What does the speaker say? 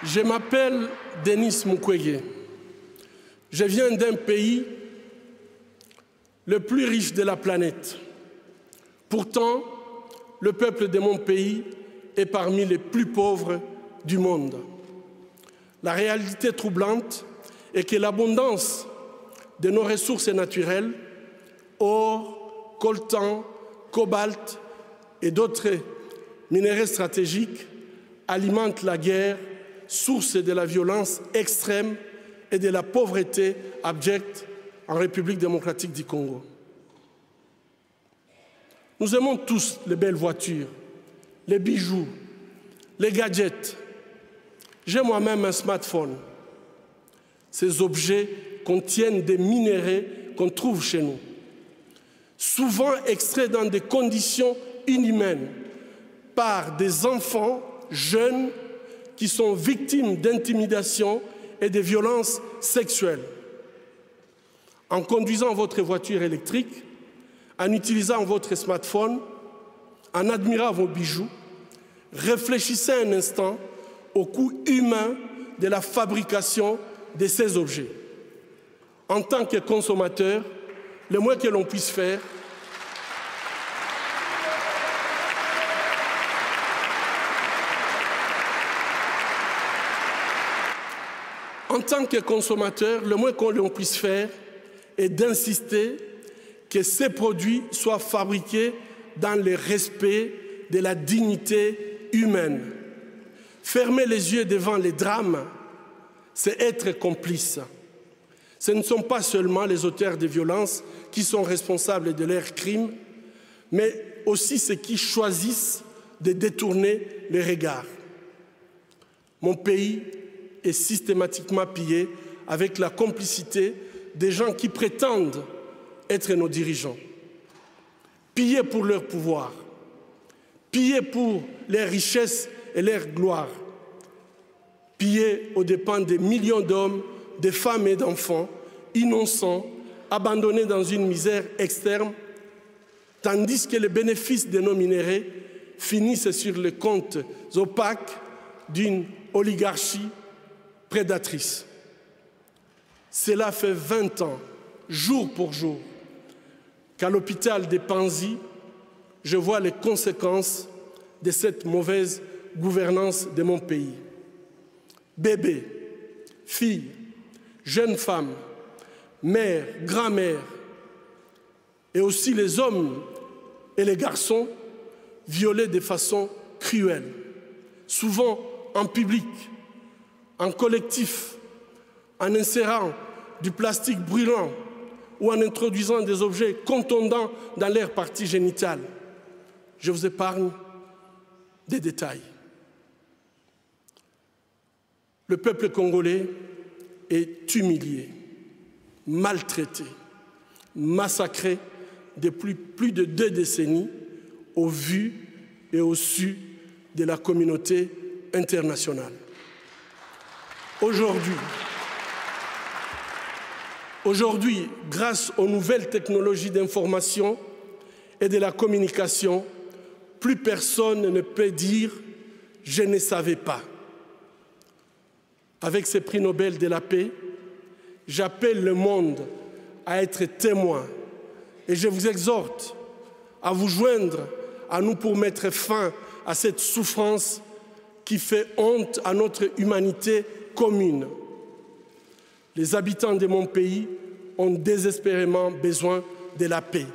Je m'appelle Denis Mukwege. Je viens d'un pays le plus riche de la planète. Pourtant, le peuple de mon pays est parmi les plus pauvres du monde. La réalité troublante est que l'abondance de nos ressources naturelles, or, coltan, cobalt et d'autres minéraux stratégiques, alimente la guerre, source de la violence extrême et de la pauvreté abjecte en République démocratique du Congo. Nous aimons tous les belles voitures, les bijoux, les gadgets. J'ai moi-même un smartphone. Ces objets contiennent des minéraux qu'on trouve chez nous, souvent extraits dans des conditions inhumaines par des enfants jeunes qui sont victimes d'intimidation et de violences sexuelles. En conduisant votre voiture électrique, en utilisant votre smartphone, en admirant vos bijoux, réfléchissez un instant au coût humain de la fabrication de ces objets. En tant que consommateur, le moins que l'on puisse faire, est d'insister que ces produits soient fabriqués dans le respect de la dignité humaine. Fermer les yeux devant les drames, c'est être complice. Ce ne sont pas seulement les auteurs de violences qui sont responsables de leurs crimes, mais aussi ceux qui choisissent de détourner les regards. Mon pays est systématiquement pillé avec la complicité des gens qui prétendent être nos dirigeants. Pillés pour leur pouvoir, pillés pour leurs richesses et leur gloire, pillés aux dépens des millions d'hommes, de femmes et d'enfants innocents, abandonnés dans une misère externe, tandis que les bénéfices de nos minéraux finissent sur les comptes opaques d'une oligarchie prédatrice. Cela fait 20 ans, jour pour jour, qu'à l'hôpital de Panzi, je vois les conséquences de cette mauvaise gouvernance de mon pays. Bébés, filles, jeunes femmes, mères, grand-mères, et aussi les hommes et les garçons violés de façon cruelle, souvent en public, en collectif, en insérant du plastique brûlant ou en introduisant des objets contondants dans leur partie génitale. Je vous épargne des détails. Le peuple congolais est humilié, maltraité, massacré depuis plus de 2 décennies au vu et au su de la communauté internationale. Aujourd'hui, grâce aux nouvelles technologies d'information et de la communication, plus personne ne peut dire « je ne savais pas ». Avec ces prix Nobel de la paix, j'appelle le monde à être témoin et je vous exhorte à vous joindre à nous pour mettre fin à cette souffrance qui fait honte à notre humanité commune. Les habitants de mon pays ont désespérément besoin de la paix.